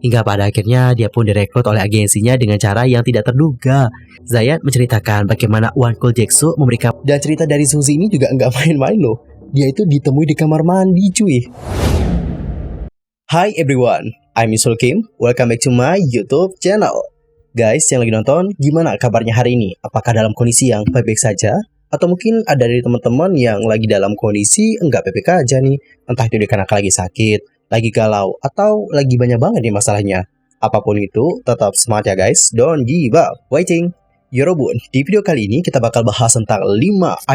Hingga pada akhirnya dia pun direkrut oleh agensinya dengan cara yang tidak terduga. Zayat menceritakan bagaimana Wan Kul Jeksu memberikan. Dan cerita dari Suzy ini juga nggak main-main loh. Dia itu ditemui di kamar mandi cuy. Hi everyone, I'm Isul Kim. Welcome back to my YouTube channel. Guys yang lagi nonton, gimana kabarnya hari ini? Apakah dalam kondisi yang baik-baik saja? Atau mungkin ada dari teman-teman yang lagi dalam kondisi enggak baik-baik aja nih. Entah itu karena lagi sakit, lagi galau, atau lagi banyak banget nih masalahnya. Apapun itu, tetap semangat ya guys. Don't give up. Waiting. Yorobun, di video kali ini kita bakal bahas tentang 5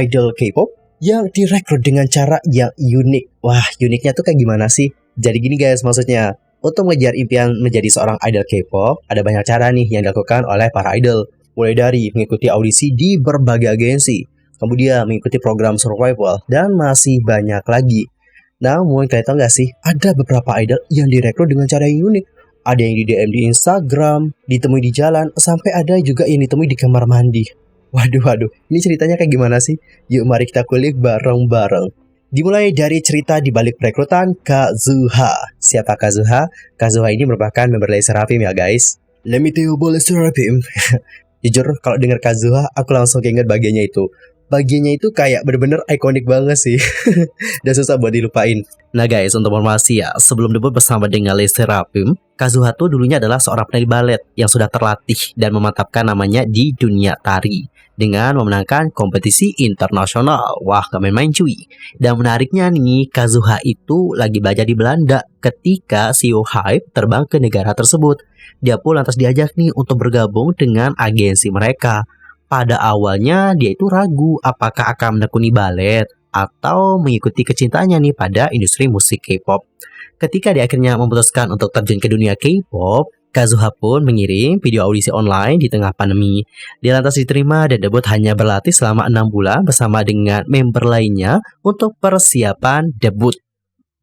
idol K-pop yang direkrut dengan cara yang unik. Wah, uniknya tuh kayak gimana sih? Jadi gini guys, maksudnya untuk mengejar impian menjadi seorang idol K-pop, ada banyak cara nih yang dilakukan oleh para idol. Mulai dari mengikuti audisi di berbagai agensi, kemudian mengikuti program survival, dan masih banyak lagi. Namun kalian tahu gak sih, ada beberapa idol yang direkrut dengan cara yang unik. Ada yang di DM di Instagram, ditemui di jalan, sampai ada juga yang ditemui di kamar mandi. Waduh, ini ceritanya kayak gimana sih? Yuk mari kita kulik bareng-bareng. Dimulai dari cerita di balik perekrutan Kazuha. Siapa Kazuha? Kazuha ini merupakan member LE SSERAFIM ya guys. Let me tell you about LE SSERAFIM. Jujur kalau dengar Kazuha, aku langsung keinget bagiannya itu. Bagiannya itu kayak bener-bener ikonik banget sih. Dan susah buat dilupain. Nah guys, untuk informasi ya, sebelum debut bersama dengan LE SSERAFIM, Kazuha tuh dulunya adalah seorang penari balet yang sudah terlatih dan memantapkan namanya di dunia tari dengan memenangkan kompetisi internasional. Wah, gak main-main cuy. Dan menariknya nih, Kazuha itu lagi belajar di Belanda ketika CEO HYBE terbang ke negara tersebut. Dia pun lantas diajak nih untuk bergabung dengan agensi mereka. Pada awalnya dia itu ragu apakah akan menekuni balet atau mengikuti kecintaannya nih pada industri musik K-pop. Ketika dia akhirnya memutuskan untuk terjun ke dunia K-pop, Kazuha pun mengirim video audisi online di tengah pandemi. Dia lantas diterima dan debut hanya berlatih selama 6 bulan bersama dengan member lainnya untuk persiapan debut.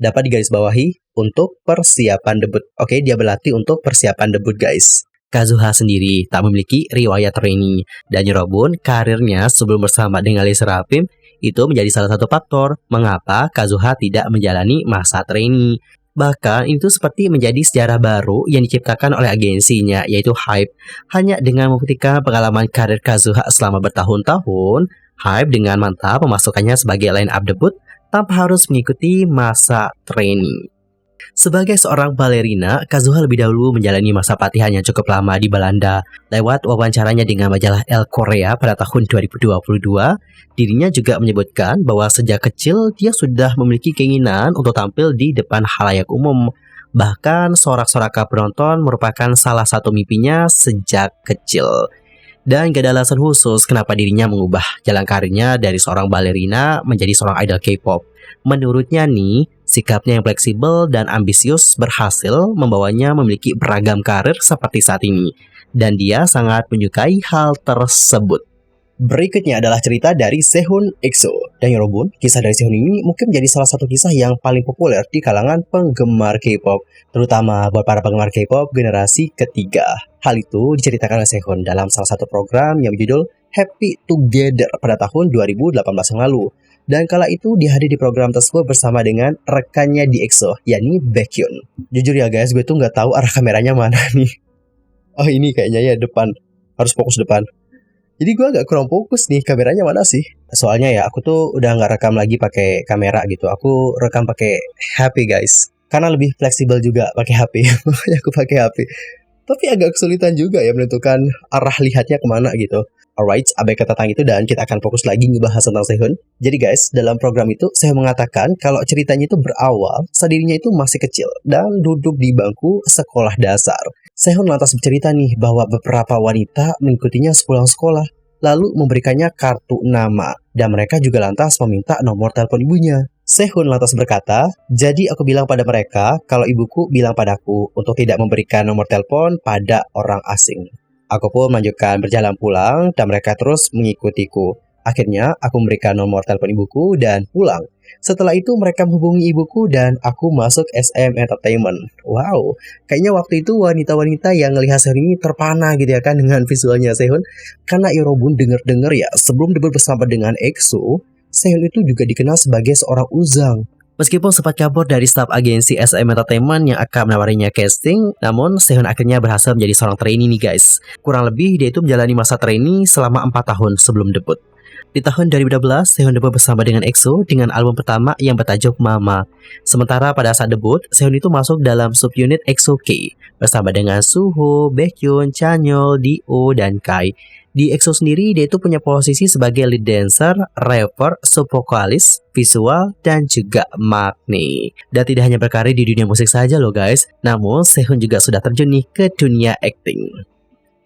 Dapat digarisbawahi untuk persiapan debut. Oke, dia berlatih untuk persiapan debut guys. Kazuha sendiri tak memiliki riwayat training dan Yorobun karirnya sebelum bersama dengan LE SSERAFIM itu menjadi salah satu faktor mengapa Kazuha tidak menjalani masa training. Bahkan itu seperti menjadi sejarah baru yang diciptakan oleh agensinya yaitu HYBE. Hanya dengan membuktikan pengalaman karir Kazuha selama bertahun-tahun, HYBE dengan mantap memasukkannya sebagai line up debut tanpa harus mengikuti masa training. Sebagai seorang balerina, Kazuha lebih dahulu menjalani masa pelatihan yang cukup lama di Belanda. Lewat wawancaranya dengan majalah Elle Korea pada tahun 2022, dirinya juga menyebutkan bahwa sejak kecil dia sudah memiliki keinginan untuk tampil di depan khalayak umum. Bahkan sorak-sorak penonton merupakan salah satu mimpinya sejak kecil. Dan gak ada alasan khusus kenapa dirinya mengubah jalan karirnya dari seorang balerina menjadi seorang idol K-pop. Menurutnya nih, sikapnya yang fleksibel dan ambisius berhasil membawanya memiliki beragam karir seperti saat ini. Dan dia sangat menyukai hal tersebut. Berikutnya adalah cerita dari Sehun EXO. Dan Yorobun, kisah dari Sehun ini mungkin menjadi salah satu kisah yang paling populer di kalangan penggemar K-pop, terutama buat para penggemar K-pop generasi ketiga. Hal itu diceritakan oleh Sehun dalam salah satu program yang berjudul Happy Together pada tahun 2018 yang lalu. Dan kala itu dia hadir di program tersebut bersama dengan rekannya di EXO, yakni Baekhyun. Jujur ya guys, gue tuh nggak tahu arah kameranya mana nih. Oh ini kayaknya ya depan, harus fokus depan. Jadi gue agak kurang fokus nih, kameranya mana sih? Soalnya ya aku tuh udah nggak rekam lagi pakai kamera gitu. Aku rekam pakai HP guys. Karena lebih fleksibel juga pakai HP. Makanya aku pakai HP. Tapi agak kesulitan juga ya menentukan arah lihatnya kemana gitu. Alright, abaikan tentang itu dan kita akan fokus lagi ngebahas tentang Sehun. Jadi guys, dalam program itu Sehun mengatakan kalau ceritanya itu berawal saat dirinya itu masih kecil dan duduk di bangku sekolah dasar. Sehun lantas bercerita nih bahwa beberapa wanita mengikutinya sepulang sekolah, lalu memberikannya kartu nama, dan mereka juga lantas meminta nomor telepon ibunya. Sehun lantas berkata, jadi aku bilang pada mereka kalau ibuku bilang padaku untuk tidak memberikan nomor telepon pada orang asing. Aku pun melanjutkan berjalan pulang dan mereka terus mengikutiku. Akhirnya aku memberikan nomor telepon ibuku dan pulang. Setelah itu mereka menghubungi ibuku dan aku masuk SM Entertainment. Wow, kayaknya waktu itu wanita-wanita yang ngelihat Sehun ini terpana gitu ya kan dengan visualnya Sehun. Karena Yorobun denger ya sebelum debut bersama dengan EXO, Sehun itu juga dikenal sebagai seorang uzang. Meskipun sempat kabur dari staf agensi SM Entertainment yang akan menawarinya casting, namun Sehun akhirnya berhasil menjadi seorang trainee nih guys. Kurang lebih dia itu menjalani masa trainee selama 4 tahun sebelum debut. Di tahun 2012, Sehun debut bersama dengan EXO dengan album pertama yang bertajuk Mama. Sementara pada saat debut, Sehun itu masuk dalam subunit EXO K bersama dengan Suho, Baekhyun, Chanyeol, Dio, dan Kai. Di EXO sendiri, dia itu punya posisi sebagai lead dancer, rapper, subvokalis, visual, dan juga magni. Dan tidak hanya berkarir di dunia musik saja loh guys, namun Sehun juga sudah terjun nih ke dunia acting.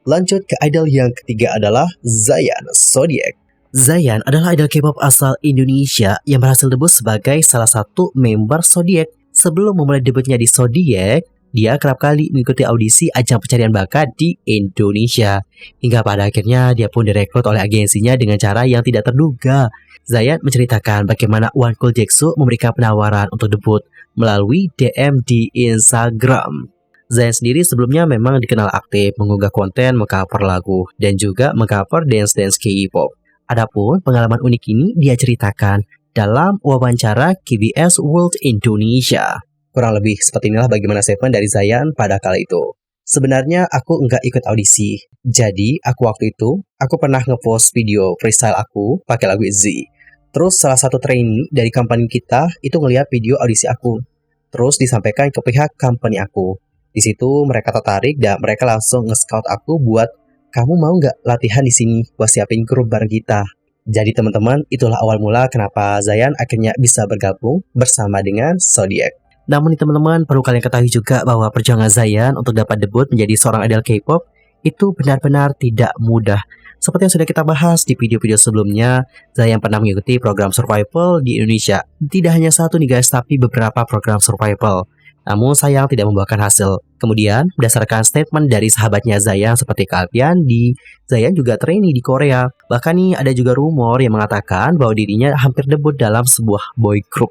Lanjut ke idol yang ketiga adalah Zayan Zodiac. Zayan adalah idol K-pop asal Indonesia yang berhasil debut sebagai salah satu member Zodiac. Sebelum memulai debutnya di Zodiac, dia kerap kali mengikuti audisi ajang pencarian bakat di Indonesia. Hingga pada akhirnya dia pun direkrut oleh agensinya dengan cara yang tidak terduga. Zayan menceritakan bagaimana Wonku Jaeksu memberikan penawaran untuk debut melalui DM di Instagram. Zayan sendiri sebelumnya memang dikenal aktif mengunggah konten, mengcover lagu, dan juga mengcover dance-dance K-pop. Adapun pengalaman unik ini dia ceritakan dalam wawancara KBS World Indonesia. Kurang lebih seperti inilah bagaimana statement dari Zayan pada kala itu. Sebenarnya aku nggak ikut audisi. Jadi waktu itu aku pernah ngepost video freestyle aku pakai lagu Z. Terus salah satu trainee dari company kita itu ngeliat video audisi aku. Terus disampaikan ke pihak company aku. Di situ mereka tertarik dan mereka langsung nge-scout aku buat, kamu mau nggak latihan di sini buat siapin grup bareng kita? Jadi teman-teman, itulah awal mula kenapa Zayan akhirnya bisa bergabung bersama dengan Zodiac. Namun teman-teman, perlu kalian ketahui juga bahwa perjuangan Zayan untuk dapat debut menjadi seorang idol K-pop itu benar-benar tidak mudah. Seperti yang sudah kita bahas di video-video sebelumnya, Zayan pernah mengikuti program survival di Indonesia. Tidak hanya satu nih guys, tapi beberapa program survival. Namun sayang tidak membuahkan hasil. Kemudian, berdasarkan statement dari sahabatnya Zayan seperti Kak Alfiandi, Zayan juga trainee di Korea. Bahkan nih ada juga rumor yang mengatakan bahwa dirinya hampir debut dalam sebuah boy group.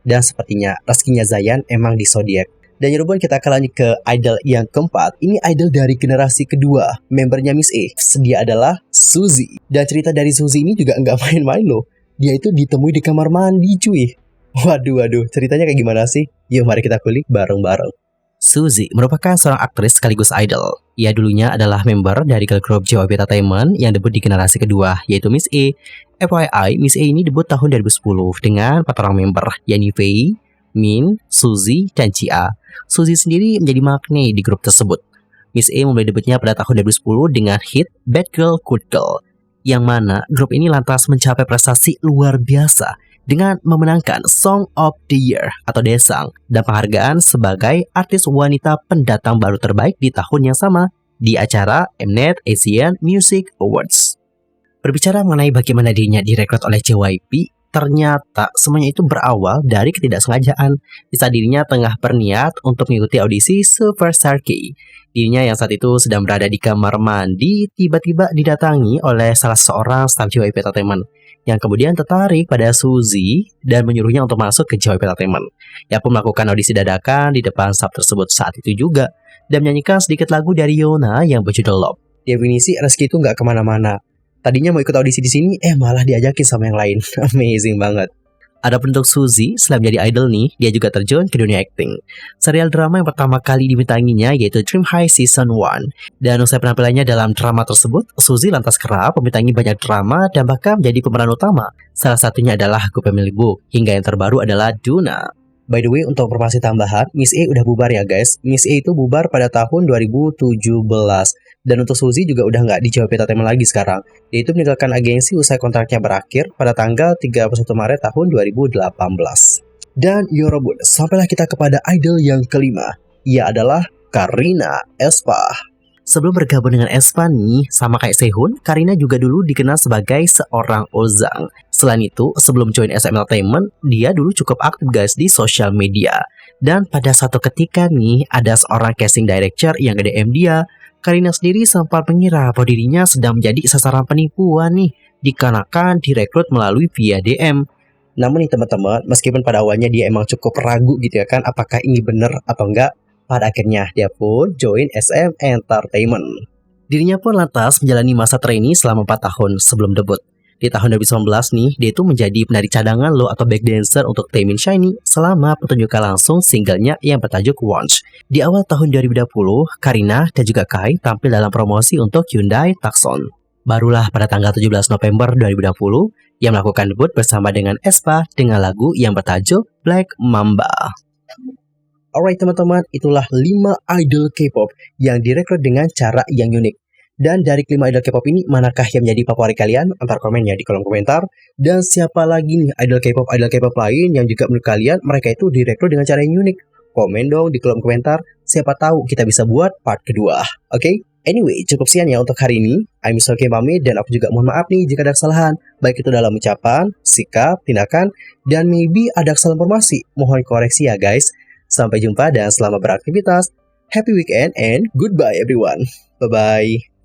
Dan sepertinya rezekinya Zayan emang di Zodiac. Dan Yeruban kita akan lanjut ke idol yang keempat. Ini idol dari generasi kedua, membernya Miss A. Dia adalah Suzy. Dan cerita dari Suzy ini juga nggak main-main loh. Dia itu ditemui di kamar mandi cuy. Waduh, ceritanya kayak gimana sih? Yuk mari kita kulik bareng-bareng. Suzy merupakan seorang aktris sekaligus idol. Ia dulunya adalah member dari girl group JYP Entertainment yang debut di generasi kedua, yaitu Miss A. FYI, Miss A ini debut tahun 2010 dengan 4 orang member, yakni Faye, Min, Suzy, dan Chia. Suzy sendiri menjadi magnet di grup tersebut. Miss A memulai debutnya pada tahun 2010 dengan hit Bad Girl Good Girl, yang mana grup ini lantas mencapai prestasi luar biasa dengan memenangkan Song of the Year atau Daesang dan penghargaan sebagai artis wanita pendatang baru terbaik di tahun yang sama di acara Mnet Asian Music Awards. Berbicara mengenai bagaimana dirinya direkrut oleh JYP, ternyata semuanya itu berawal dari ketidaksengajaan di saat dirinya tengah berniat untuk mengikuti audisi Superstar K. Dirinya yang saat itu sedang berada di kamar mandi tiba-tiba didatangi oleh salah seorang staf JYP Entertainment yang kemudian tertarik pada Suzy dan menyuruhnya untuk masuk ke JYP Entertainment. Ia pun melakukan audisi dadakan di depan staf tersebut saat itu juga dan menyanyikan sedikit lagu dari Yona yang berjudul Love. Definisi Reski itu nggak kemana-mana. Tadinya mau ikut audisi di sini, malah diajakin sama yang lain. Amazing banget. Adapun untuk Suzy, selain menjadi idol nih, dia juga terjun ke dunia acting. Serial drama yang pertama kali dibintanginya yaitu Dream High Season 1. Dan usai penampilannya dalam drama tersebut, Suzy lantas kerap membintangi banyak drama dan bahkan menjadi pemeran utama. Salah satunya adalah Go Family Book, hingga yang terbaru adalah Duna. By the way, untuk informasi tambahan, Miss A udah bubar ya guys. Miss A itu bubar pada tahun 2017. Dan untuk Suzy juga udah nggak di JYP Entertainment lagi sekarang. Dia itu meninggalkan agensi usai kontraknya berakhir pada tanggal 31 Maret tahun 2018. Dan Yorobun, sampailah kita kepada idol yang kelima. Ia adalah Karina aespa. Sebelum bergabung dengan aespa nih, sama kayak Sehun, Karina juga dulu dikenal sebagai seorang ozang. Selain itu, sebelum join SM Entertainment, dia dulu cukup aktif guys di sosial media. Dan pada suatu ketika nih, ada seorang casting director yang nge-DM dia. Karina sendiri sempat mengira bahwa dirinya sedang menjadi sasaran penipuan nih, dikarenakan direkrut melalui via DM. Namun nih teman-teman, meskipun pada awalnya dia emang cukup ragu gitu ya kan, apakah ini benar atau enggak, pada akhirnya dia pun join SM Entertainment. Dirinya pun lantas menjalani masa trainee selama 4 tahun sebelum debut. Di tahun 2019 nih, dia itu menjadi penari cadangan lo atau back dancer untuk Taemin Shiny selama pertunjukan langsung singlenya yang bertajuk Watch. Di awal tahun 2020, Karina dan juga Kai tampil dalam promosi untuk Hyundai Tucson. Barulah pada tanggal 17 November 2020, yang melakukan debut bersama dengan aespa dengan lagu yang bertajuk Black Mamba. Alright teman-teman, itulah 5 idol K-pop yang direkrut dengan cara yang unik. Dan dari kelima idol K-pop ini, manakah yang menjadi favorit kalian? Antar komennya di kolom komentar. Dan siapa lagi nih idol K-pop lain yang juga menurut kalian mereka itu direkrut dengan cara yang unik? Komen dong di kolom komentar. Siapa tahu kita bisa buat part kedua. Oke? Anyway, cukup sekian ya untuk hari ini. I'm Soul Kim pamit dan aku juga mohon maaf nih jika ada kesalahan. Baik itu dalam ucapan, sikap, tindakan, dan maybe ada kesalahan informasi. Mohon koreksi ya guys. Sampai jumpa dan selamat beraktivitas. Happy weekend and goodbye everyone. Bye-bye.